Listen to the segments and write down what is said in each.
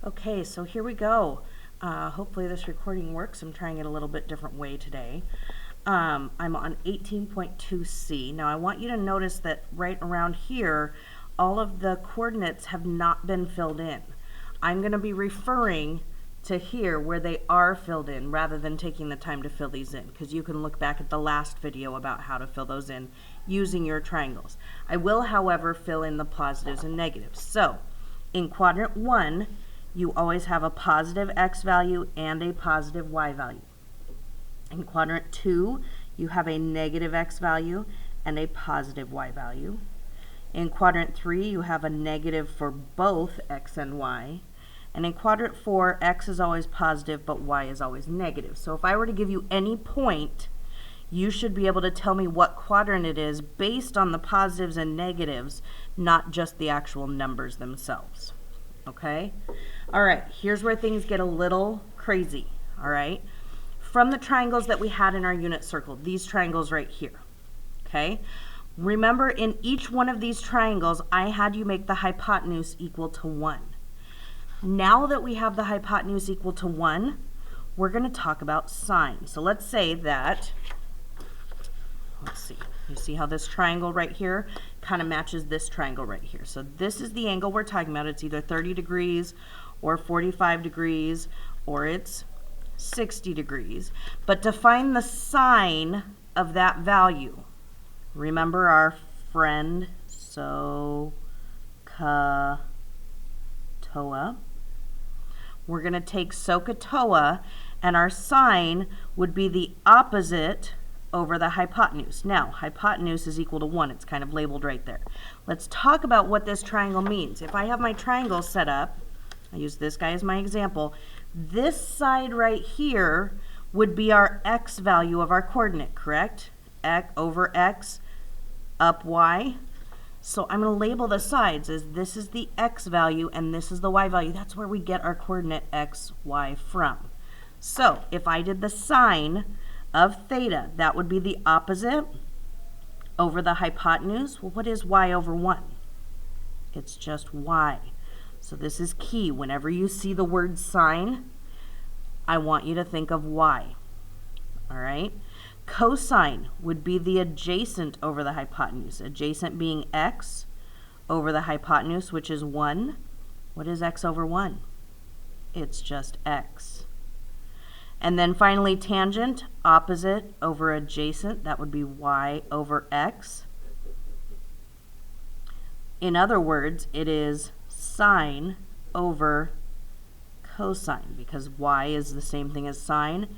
Okay, so here we go. Hopefully this recording works. I'm trying it a little bit different way today. I'm on 18.2c. Now I want you to notice that right around here, all of the coordinates have not been filled in. I'm going to be referring to here where they are filled in rather than taking the time to fill these in, because you can look back at the last video about how to fill those in using your triangles. I will, however, fill in the positives and negatives. So in quadrant 1, you always have a positive x value and a positive y value. In quadrant 2, you have a negative x value and a positive y value. In quadrant 3, you have a negative for both x and y. And in quadrant 4, x is always positive, but y is always negative. So if I were to give you any point, you should be able to tell me what quadrant it is based on the positives and negatives, not just the actual numbers themselves. Okay? All right, here's where things get a little crazy. All right? From the triangles that we had in our unit circle, these triangles right here. Okay? Remember, in each one of these triangles, I had you make the hypotenuse equal to 1. Now that we have the hypotenuse equal to 1, we're going to talk about sine. So let's say that, let's see, you see how this triangle right here kind of matches this triangle right here. So this is the angle we're talking about. It's either 30 degrees or 45 degrees or it's 60 degrees. But to find the sine of that value, remember our friend SOHCAHTOA. We're going to take SOHCAHTOA, and our sine would be the opposite over the hypotenuse. Now, hypotenuse is equal to 1. It's kind of labeled right there. Let's talk about what this triangle means. If I have my triangle set up, I use this guy as my example, this side right here would be our x value of our coordinate, correct? X over x, up y. So I'm going to label the sides as this is the x value and this is the y value. That's where we get our coordinate x, y from. So if I did the sine of theta, that would be the opposite over the hypotenuse. Well, what is y over 1? It's just y. So this is key. Whenever you see the word sine, I want you to think of y. All right? Cosine would be the adjacent over the hypotenuse. Adjacent being x over the hypotenuse, which is 1. What is x over 1? It's just x. And then finally tangent, opposite over adjacent. That would be y over x. In other words, it is sine over cosine, because y is the same thing as sine.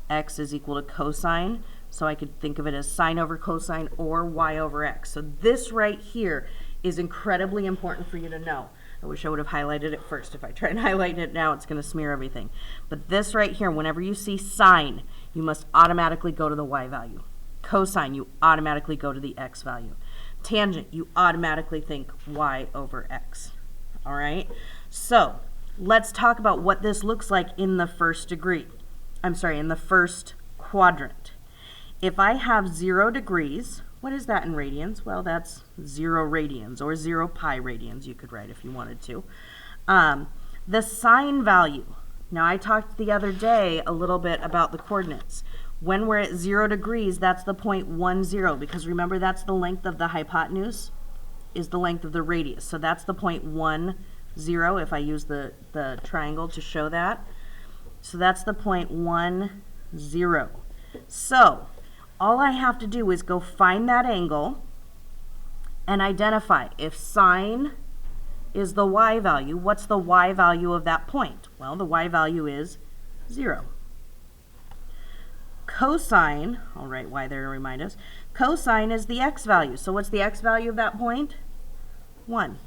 X is equal to cosine. So I could think of it as sine over cosine or y over x. So this right here is incredibly important for you to know. I wish I would have highlighted it first. If I try and highlight it now, it's going to smear everything. But this right here, whenever you see sine, you must automatically go to the y value. Cosine, you automatically go to the x value. Tangent, you automatically think y over x. All right? So let's talk about what this looks like in the first degree. I'm sorry, in the first quadrant. If I have 0 degrees, what is that in radians? Well, that's 0 radians, or 0 pi radians, you could write if you wanted to. The sine value. Now, I talked the other day a little bit about the coordinates. When we're at 0 degrees, that's the point 1, 0, because remember that's the length of the hypotenuse, is the length of the radius. So that's the point 1, 0, if I use the triangle to show that. So that's the point 1, 0. So all I have to do is go find that angle and identify if sine is the y value, what's the y value of that point? Well, the y value is 0. Cosine, I'll write y there to remind us, cosine is the x value. So what's the x value of that point? 1.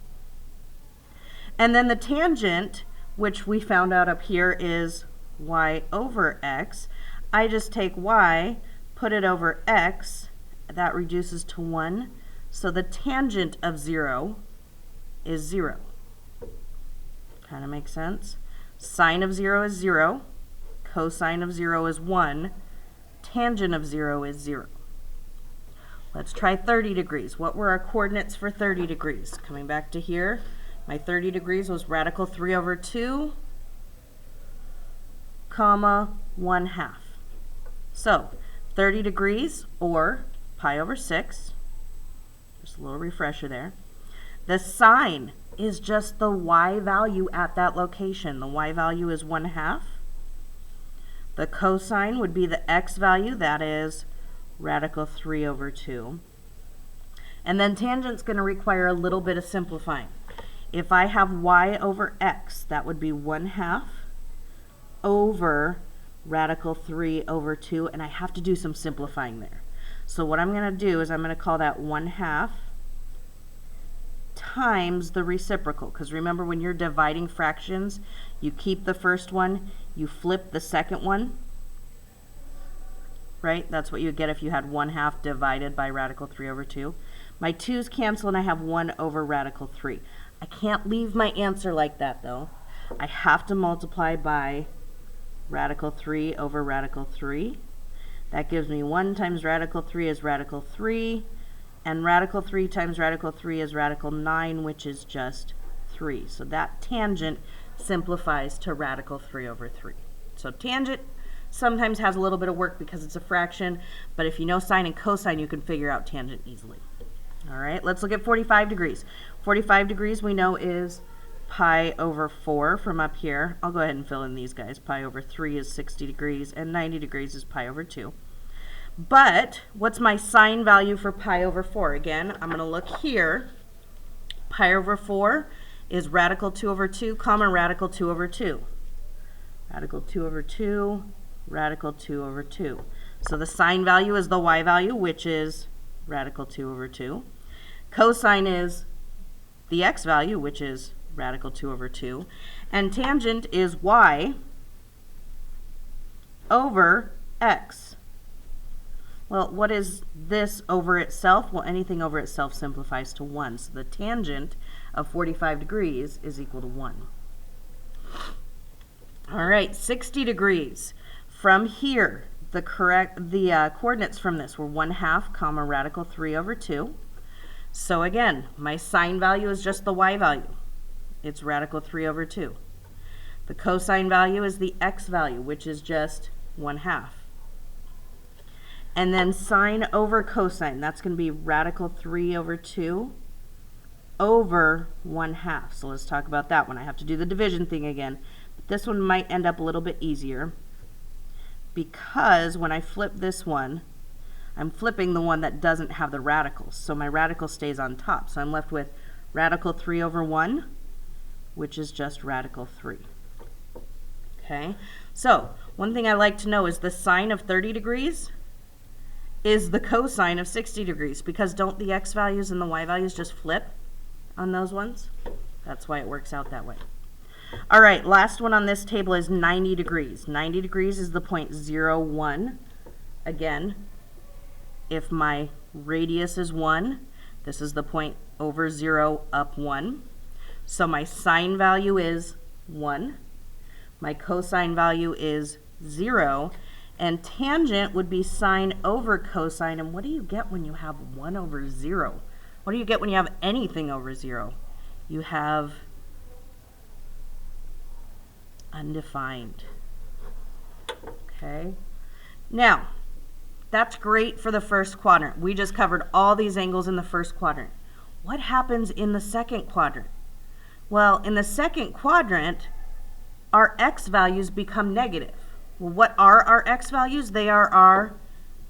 And then the tangent, which we found out up here, is y over x. I just take y, put it over x, that reduces to 1. So the tangent of 0 is 0. Kind of makes sense? Sine of 0 is 0. Cosine of 0 is 1. Tangent of 0 is 0. Let's try 30 degrees. What were our coordinates for 30 degrees? Coming back to here, my 30 degrees was radical 3 over 2 comma 1/2. So 30 degrees or pi over 6. Just a little refresher there. The sine is just the y value at that location. The y value is 1/2. The cosine would be the x value, that is radical 3 over 2. And then tangent's going to require a little bit of simplifying. If I have y over x, that would be 1/2 over radical 3 over 2, and I have to do some simplifying there. So what I'm going to do is I'm going to call that 1/2 times the reciprocal, because remember when you're dividing fractions, you keep the first one, you flip the second one, right? That's what you would get if you had 1/2 divided by radical 3 over 2. My 2's cancel and I have 1 over radical 3. I can't leave my answer like that though. I have to multiply by radical 3 over radical 3. That gives me 1 times radical 3 is radical 3, and radical 3 times radical 3 is radical 9, which is just 3. So that tangent simplifies to radical 3 over 3. So tangent sometimes has a little bit of work because it's a fraction, but if you know sine and cosine, you can figure out tangent easily. All right, let's look at 45 degrees. 45 degrees we know is pi over 4 from up here. I'll go ahead and fill in these guys. Pi over 3 is 60 degrees, and 90 degrees is pi over 2. But what's my sine value for pi over 4? Again, I'm going to look here. Pi over 4 is radical 2 over 2, comma radical 2 over 2. Radical 2 over 2, radical 2 over 2. So the sine value is the y value, which is radical 2 over 2. Cosine is the x value, which is radical 2 over 2. And tangent is y over x. Well, what is this over itself? Well, anything over itself simplifies to 1. So the tangent of 45 degrees is equal to 1. All right, 60 degrees. From here, the coordinates from this were 1/2, comma radical 3 over 2. So again, my sine value is just the y value. It's radical 3 over 2. The cosine value is the x value, which is just 1/2. And then sine over cosine, that's going to be radical 3 over 2 over 1/2. So let's talk about that one. I have to do the division thing again. But this one might end up a little bit easier because when I flip this one, I'm flipping the one that doesn't have the radicals. So my radical stays on top. So I'm left with radical 3 over 1, which is just radical 3. Okay, so one thing I like to know is the sine of 30 degrees is the cosine of 60 degrees, because don't the x values and the y values just flip on those ones? That's why it works out that way. All right, last one on this table is 90 degrees. 90 degrees is the point 0, 1. Again, if my radius is 1, this is the point over 0 up 1. So my sine value is 1. My cosine value is 0. And tangent would be sine over cosine. And what do you get when you have 1 over 0? What do you get when you have anything over 0? You have undefined. Okay. Now, that's great for the first quadrant. We just covered all these angles in the first quadrant. What happens in the second quadrant? Well, in the second quadrant, our x values become negative. Well, what are our x values? They are our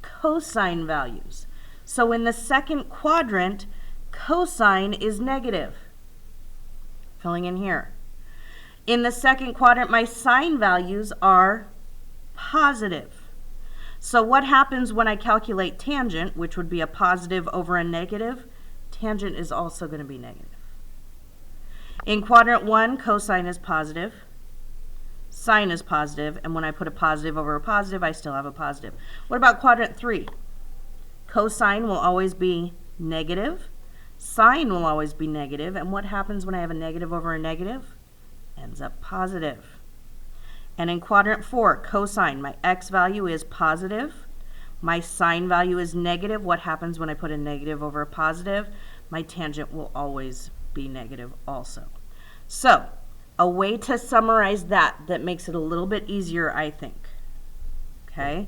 cosine values. So in the second quadrant, cosine is negative. Filling in here. In the second quadrant, my sine values are positive. So what happens when I calculate tangent, which would be a positive over a negative? Tangent is also going to be negative. In quadrant 1, cosine is positive. Sine is positive, and when I put a positive over a positive, I still have a positive. What about quadrant 3? Cosine will always be negative. Sine will always be negative, and what happens when I have a negative over a negative? Ends up positive. And in quadrant 4, cosine, my x value is positive. My sine value is negative. What happens when I put a negative over a positive? My tangent will always be negative also. So a way to summarize that makes it a little bit easier, I think. Okay?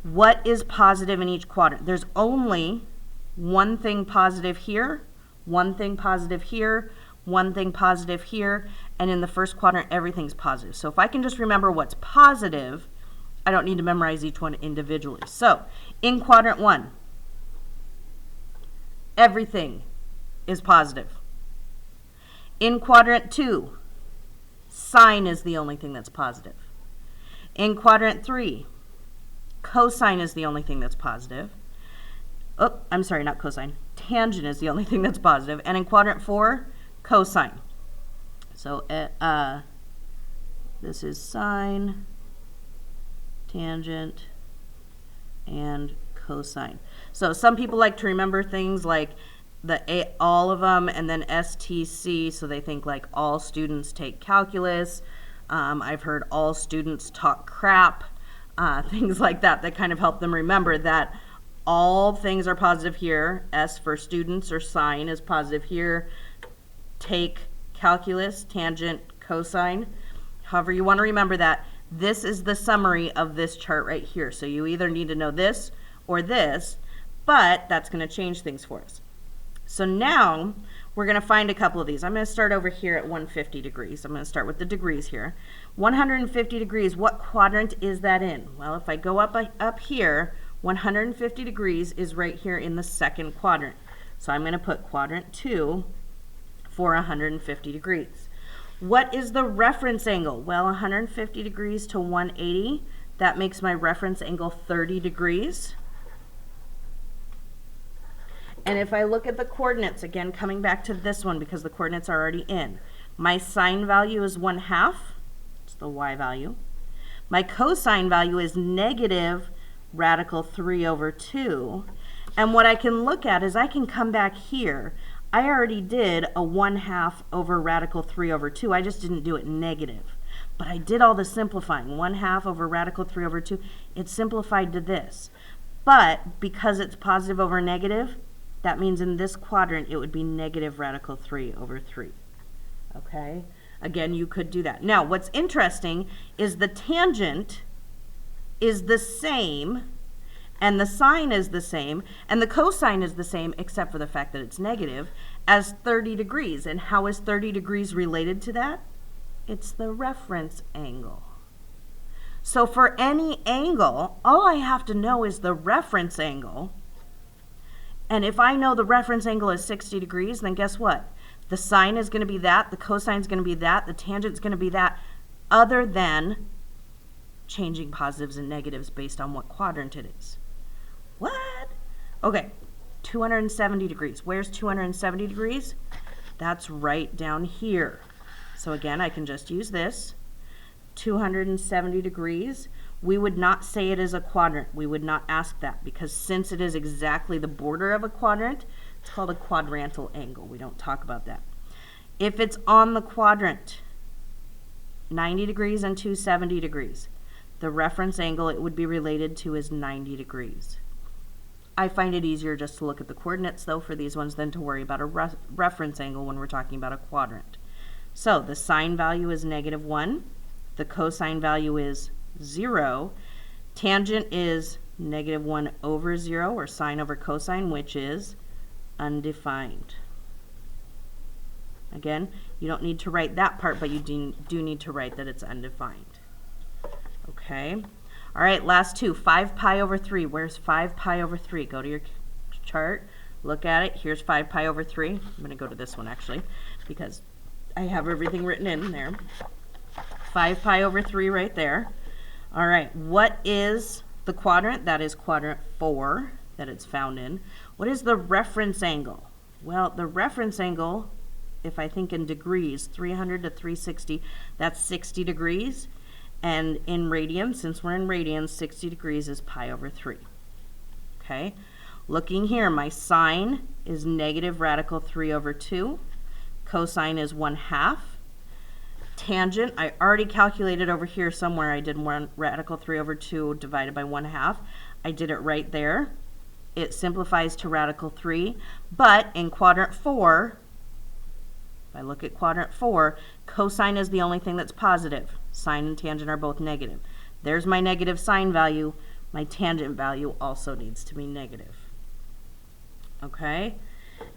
What is positive in each quadrant? There's only one thing positive here, one thing positive here, one thing positive here, and in the first quadrant, everything's positive. So if I can just remember what's positive, I don't need to memorize each one individually. So in quadrant 1, everything is positive. In quadrant 2, sine is the only thing that's positive. In quadrant 3, cosine is the only thing that's positive. Oh, I'm sorry, not cosine. Tangent is the only thing that's positive. And in quadrant 4, cosine. So this is sine, tangent, and cosine. So some people like to remember things like all of them and then STC, so they think like all students take calculus. I've heard all students talk crap, things like that kind of help them remember that all things are positive here. S for students or sine is positive here. Take calculus, tangent, cosine. However you want to remember that. This is the summary of this chart right here. So you either need to know this or this, but that's going to change things for us. So now we're going to find a couple of these. I'm going to start over here at 150 degrees. I'm going to start with the degrees here. 150 degrees, what quadrant is that in? Well, if I go up here, 150 degrees is right here in the second quadrant. So I'm going to put quadrant 2 for 150 degrees. What is the reference angle? Well, 150 degrees to 180, that makes my reference angle 30 degrees. And if I look at the coordinates, again, coming back to this one because the coordinates are already in, my sine value is 1/2, it's the y value. My cosine value is negative radical 3/2. And what I can look at is I can come back here. I already did a 1/2 over radical 3/2. I just didn't do it negative. But I did all the simplifying. 1/2 over radical 3/2. It simplified to this. But because it's positive over negative, that means in this quadrant it would be negative radical 3/3. Okay? Again, you could do that. Now, what's interesting is the tangent is the same, and the sine is the same, and the cosine is the same, except for the fact that it's negative, as 30 degrees. And how is 30 degrees related to that? It's the reference angle. So for any angle, all I have to know is the reference angle. And if I know the reference angle is 60 degrees, then guess what? The sine is going to be that, the cosine is going to be that, the tangent is going to be that, other than changing positives and negatives based on what quadrant it is. What? Okay, 270 degrees. Where's 270 degrees? That's right down here. So again, I can just use this. 270 degrees. We would not say it is a quadrant. We would not ask that because since it is exactly the border of a quadrant, it's called a quadrantal angle. We don't talk about that. If it's on the quadrant, 90 degrees and 270 degrees, the reference angle it would be related to is 90 degrees. I find it easier just to look at the coordinates, though, for these ones than to worry about a reference angle when we're talking about a quadrant. So the sine value is -1. The cosine value is 0. Tangent is -1/0, or sine over cosine, which is undefined. Again, you don't need to write that part, but you do need to write that it's undefined. Okay. All right, last two. 5 pi over 3. Where's 5 pi over 3? Go to your chart. Look at it. Here's 5 pi over 3. I'm going to go to this one, actually, because I have everything written in there. 5 pi over 3 right there. All right, what is the quadrant? That is quadrant 4 that it's found in. What is the reference angle? Well, the reference angle, if I think in degrees, 300 to 360, that's 60 degrees. And in radians, since we're in radians, 60 degrees is pi over 3. Okay, looking here, my sine is negative radical 3/2. Cosine is 1/2. Tangent, I already calculated over here somewhere. I did 1 radical 3/2 divided by 1/2. I did it right there. It simplifies to radical 3. But in quadrant 4, If I look at quadrant 4, cosine is the only thing that's positive. Sine and tangent are both negative. There's my negative sine value. My tangent value also needs to be negative. Okay?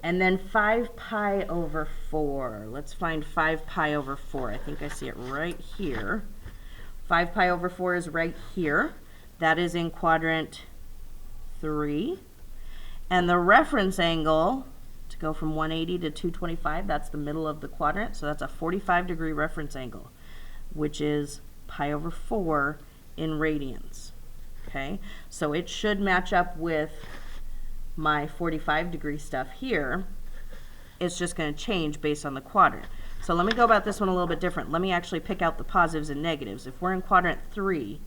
And then 5 pi over 4. Let's find 5 pi over 4. I think I see it right here. 5 pi over 4 is right here. That is in quadrant 3. And the reference angle, to go from 180 to 225, that's the middle of the quadrant. So that's a 45-degree reference angle, which is pi over 4 in radians. Okay? So it should match up with my 45-degree stuff here. It's just going to change based on the quadrant. So let me go about this one a little bit different. Let me actually pick out the positives and negatives. If we're in quadrant 3,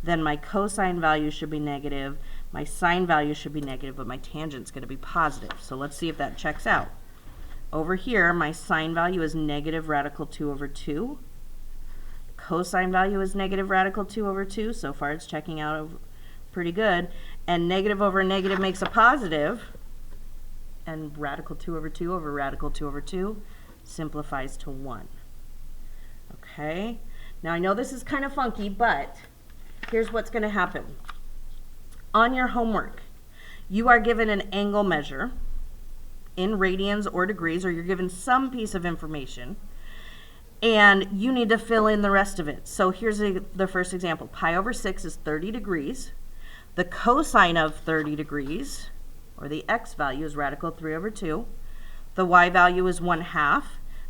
then my cosine value should be negative, my sine value should be negative, but my tangent's going to be positive. So let's see if that checks out. Over here, my sine value is negative radical 2 over 2. Cosine value is negative radical 2 over 2. So far it's checking out pretty good. And negative over negative makes a positive. And radical 2 over radical 2 over 2 simplifies to 1. Okay? Now I know this is kind of funky, but here's what's going to happen. On your homework, you are given an angle measure in radians or degrees, or you're given some piece of information, and you need to fill in the rest of it. So here's the first example. Pi over 6 is 30 degrees. The cosine of 30 degrees, or the x value, is radical 3 over 2. The y value is 1/2.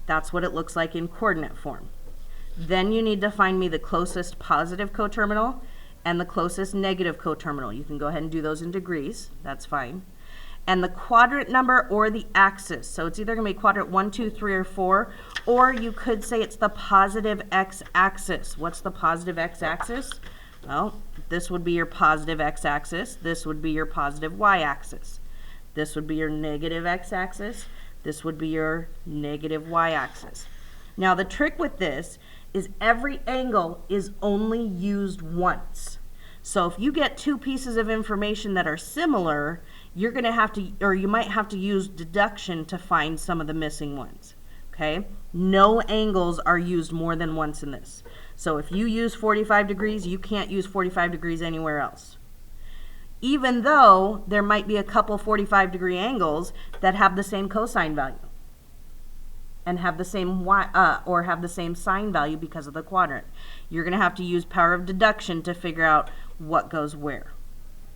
That's what it looks like in coordinate form. Then you need to find me the closest positive coterminal and the closest negative coterminal. You can go ahead and do those in degrees. That's fine. And the quadrant number or the axis. So it's either going to be quadrant 1, 2, 3, or 4, or you could say it's the positive x-axis. What's the positive x-axis? Well, this would be your positive x-axis. This would be your positive y-axis. This would be your negative x-axis. This would be your negative y-axis. Now the trick with this is every angle is only used once. So if you get two pieces of information that are similar, you're going to have to, or you might have to use deduction to find some of the missing ones. Okay? No angles are used more than once in this. So if you use 45 degrees, you can't use 45 degrees anywhere else. Even though there might be a couple 45-degree angles that have the same cosine value and have the same or have the same sine value because of the quadrant. You're going to have to use power of deduction to figure out what goes where.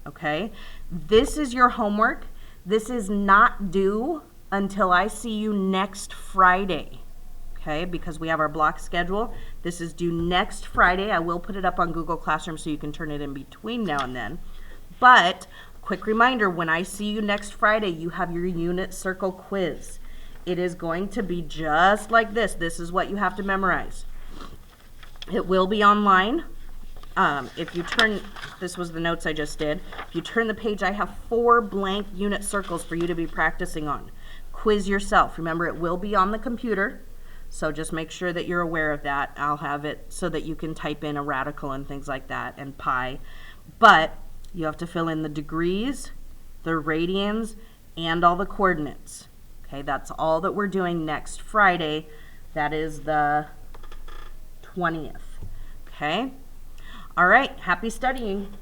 Okay? This is your homework. This is not due until I see you next Friday. Okay? Because we have our block schedule. This is due next Friday. I will put it up on Google Classroom so you can turn it in between now and then. But quick reminder, when I see you next Friday, you have your unit circle quiz. It is going to be just like this. This is what you have to memorize. It will be online. If you turn, this was the notes I just did. If you turn the page, I have 4 blank unit circles for you to be practicing on. Quiz yourself. Remember, it will be on the computer, so just make sure that you're aware of that. I'll have it so that you can type in a radical and things like that, and pi. But you have to fill in the degrees, the radians, and all the coordinates. Okay, that's all that we're doing next Friday. That is the 20th. Okay? All right, happy studying.